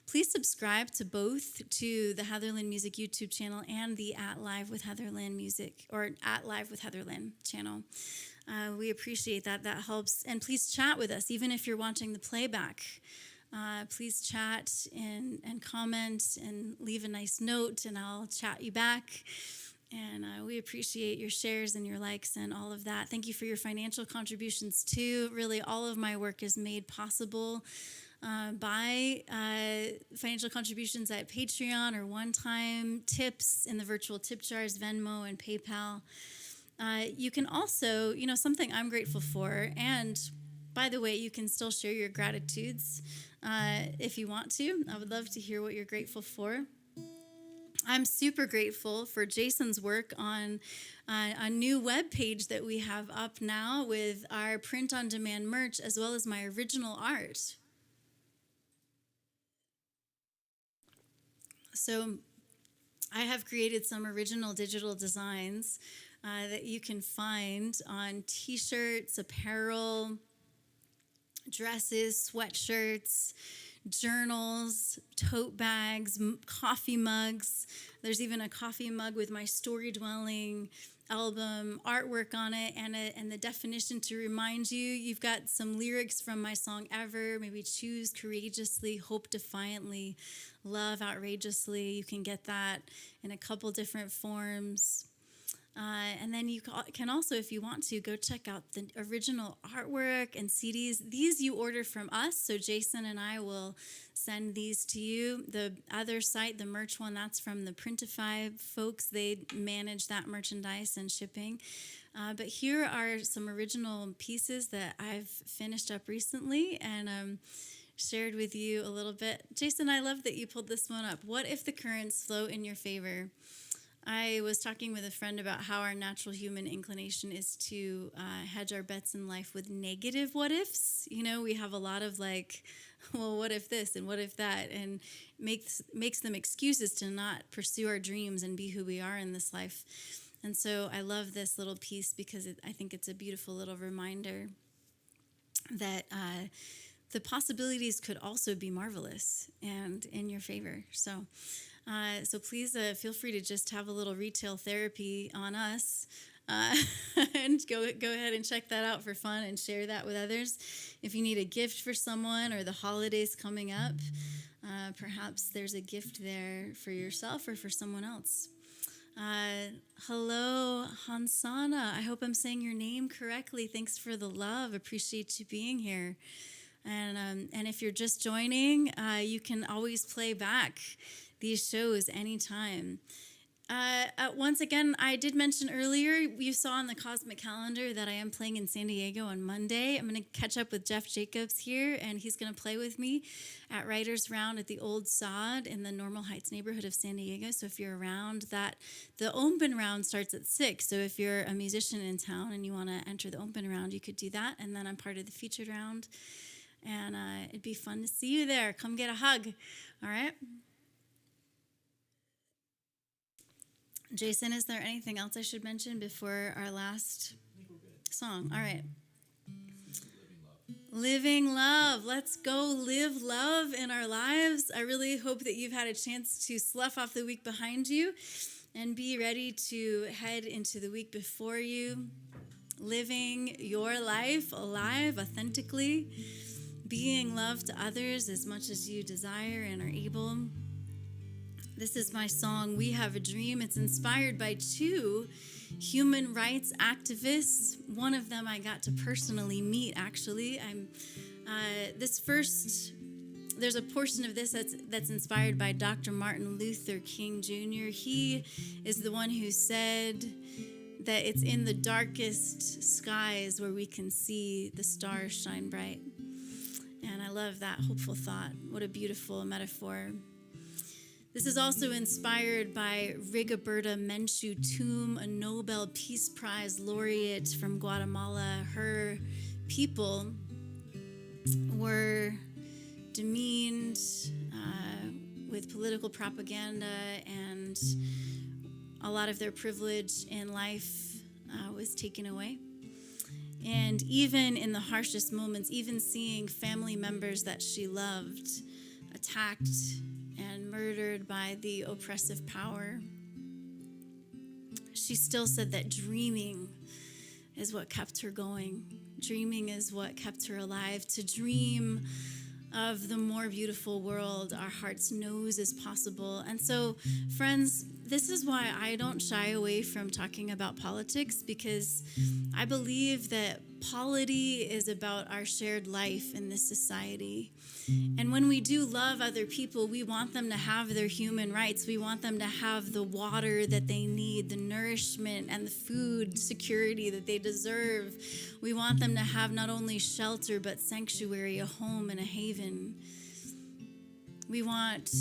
Please subscribe to both, to the Heatherlyn Music YouTube channel and the @Live with Heatherlyn Music, or @Live with Heatherlyn channel. We appreciate that. That helps. And please chat with us, even if you're watching the playback. Please chat and comment and leave a nice note, and I'll chat you back. And we appreciate your shares and your likes and all of that. Thank you for your financial contributions too. Really, all of my work is made possible by financial contributions at Patreon or one-time tips in the virtual tip jars, Venmo and PayPal. You can also, something I'm grateful for, and by the way, you can still share your gratitudes if you want to. I would love to hear what you're grateful for. I'm super grateful for Jason's work on a new web page that we have up now with our print-on-demand merch, as well as my original art. So I have created some original digital designs that you can find on t-shirts, apparel, dresses, sweatshirts, journals, tote bags, coffee mugs. There's even a coffee mug with my Storydwelling album artwork on it, and the definition to remind you. You've got some lyrics from my song Ever, maybe choose courageously, hope defiantly, love outrageously. You can get that in a couple different forms. And then you can also, if you want to, go check out the original artwork and CDs. These you order from us, so Jason and I will send these to you. The other site, the merch one, that's from the Printify folks. They manage that merchandise and shipping. But here are some original pieces that I've finished up recently and shared with you a little bit. Jason, I love that you pulled this one up. What if the currents flow in your favor? I was talking with a friend about how our natural human inclination is to hedge our bets in life with negative what ifs. We have a lot of well, what if this and what if that, and makes them excuses to not pursue our dreams and be who we are in this life. And so I love this little piece because I think it's a beautiful little reminder that the possibilities could also be marvelous and in your favor. So please feel free to just have a little retail therapy on us and go ahead and check that out for fun and share that with others. If you need a gift for someone or the holidays coming up, perhaps there's a gift there for yourself or for someone else. Hello, Hansana. I hope I'm saying your name correctly. Thanks for the love. Appreciate you being here. And if you're just joining, you can always play back these shows anytime. Once again, I did mention earlier, you saw on the Cosmic Calendar that I am playing in San Diego on Monday. I'm going to catch up with Jeff Jacobs here, and he's going to play with me at Writers Round at the Old Sod in the Normal Heights neighborhood of San Diego. So if you're around that, the open round starts at 6. So if you're a musician in town and you want to enter the open round, you could do that. And then I'm part of the featured round. And it'd be fun to see you there. Come get a hug. All right? Jason, is there anything else I should mention before our last song? All right. Living love. Let's go live love in our lives. I really hope that you've had a chance to slough off the week behind you and be ready to head into the week before you, living your life alive authentically, being love to others as much as you desire and are able. This is my song, We Have a Dream. It's inspired by two human rights activists. One of them I got to personally meet, actually. There's a portion of this that's inspired by Dr. Martin Luther King Jr. He is the one who said that it's in the darkest skies where we can see the stars shine bright. And I love that hopeful thought. What a beautiful metaphor. This is also inspired by Rigoberta Menchú Tum, a Nobel Peace Prize laureate from Guatemala. Her people were demeaned with political propaganda, and a lot of their privilege in life was taken away. And even in the harshest moments, even seeing family members that she loved attacked and murdered by the oppressive power, she still said that dreaming is what kept her going. Dreaming is what kept her alive. To dream of the more beautiful world our hearts knows is possible. And so, friends, this is why I don't shy away from talking about politics, because I believe that polity is about our shared life in this society. And when we do love other people, we want them to have their human rights. We want them to have the water that they need, the nourishment and the food security that they deserve. We want them to have not only shelter, but sanctuary, a home and a haven. We want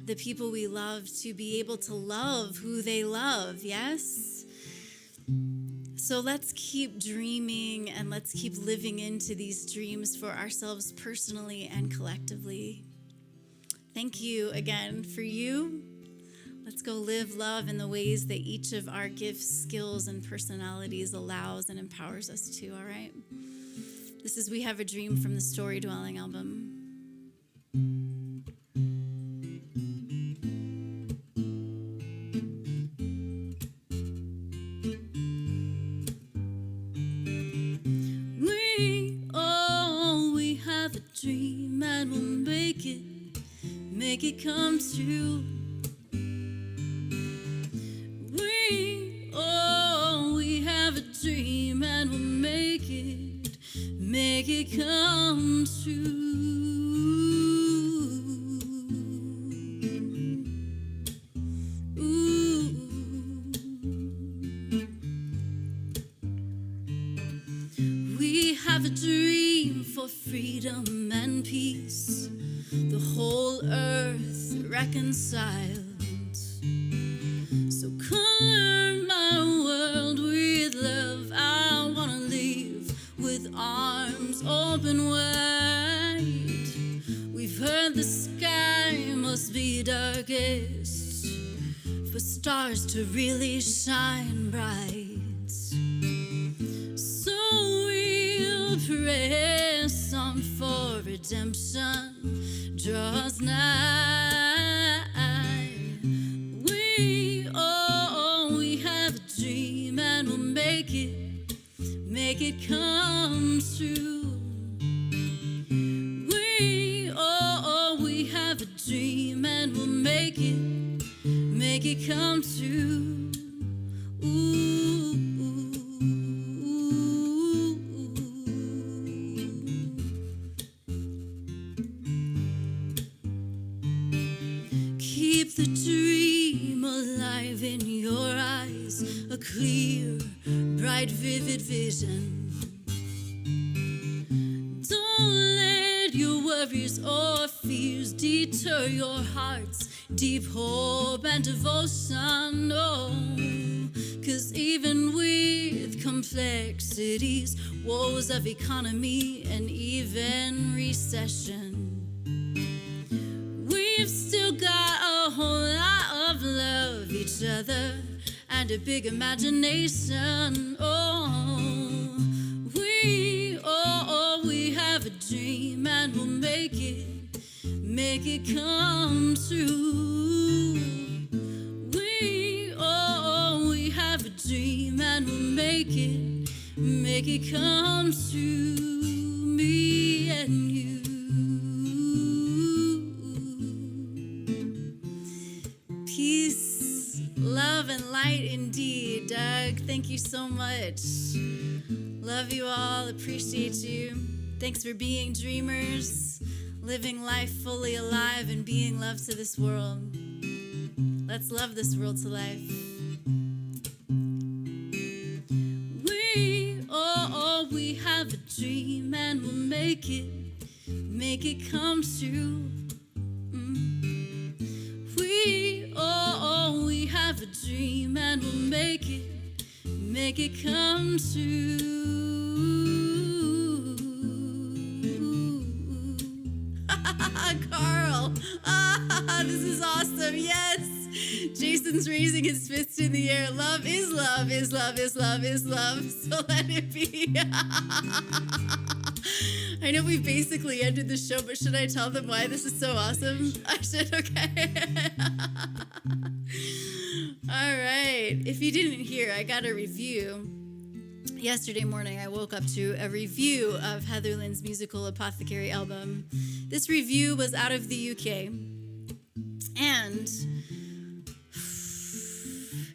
the people we love to be able to love who they love, yes? So let's keep dreaming and let's keep living into these dreams for ourselves personally and collectively. Thank you again for you. Let's go live love in the ways that each of our gifts, skills, and personalities allows and empowers us to, all right? This is We Have a Dream from the Storydwelling album. Dream and we'll make it come true. We have a dream and we'll make it come true. Ooh. We have a dream for freedom and peace, the whole earth reconciled. So color my world with love. I wanna live with arms open wide. We've heard the sky must be darkest for stars to really shine bright. So we'll press on for redemption draws nigh. We have a dream and we'll make it come true. We have a dream and we'll make it come true. Ooh. Keep the dream alive in your eyes, a clear, bright, vivid vision. Don't let your worries or fears deter your heart's deep hope and devotion. No, 'cause even with complexities, woes of economy, and even recession, we've still got a whole lot of love each other and a big imagination. We have a make it come true. We have a dream and we'll make it come true. Me and you. Peace, love, and light indeed. Doug, thank you so much. Love you all, appreciate you. Thanks for being dreamers, living life fully alive and being love to this world. Let's love this world to life. We have a dream and we'll make it come true. We have a dream and we'll make it come true. Carl, this is awesome. Yes. Jason's raising his fist in the air. Love is love, is love, is love, is love. So let it be. I know we basically ended the show, but should I tell them why this is so awesome? I should, okay. All right. If you didn't hear, I got a review. Yesterday morning, I woke up to a review of Heatherlyn's musical Apothecary album. This review was out of the UK, and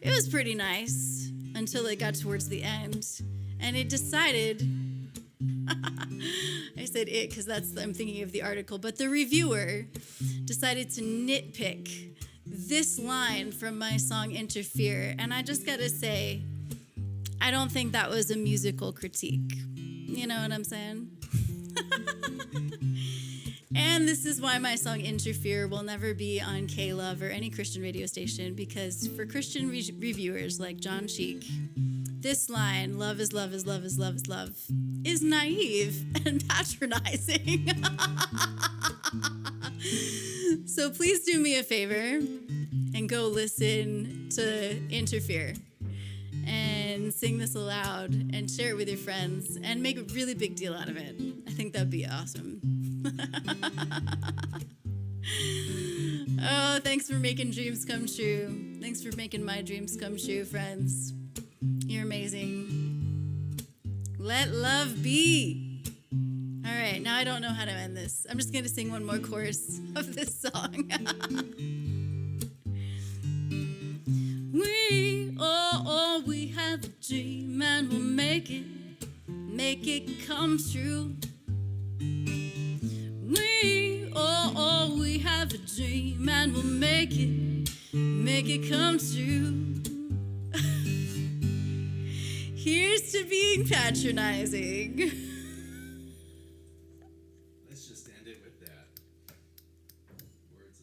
it was pretty nice until it got towards the end, and it decided, I said it because I'm thinking of the article, but the reviewer decided to nitpick this line from my song Interfere, and I just gotta say, I don't think that was a musical critique. You know what I'm saying? And this is why my song Interfere will never be on K-Love or any Christian radio station, because for Christian reviewers like John Cheek, this line, love is love is love is love is love, is naive and patronizing. So please do me a favor and go listen to Interfere and sing this aloud and share it with your friends and make a really big deal out of it. I think that'd be awesome. Oh, thanks for making dreams come true. Thanks for making my dreams come true, friends. You're amazing. Let love be. All right, now I don't know how to end this. I'm just going to sing one more chorus of this song. We have a dream and we'll make it come true. We have a dream and we'll make it come true. Here's to being patronizing. Let's just end it with that. Words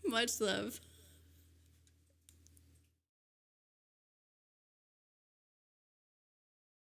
of Much love.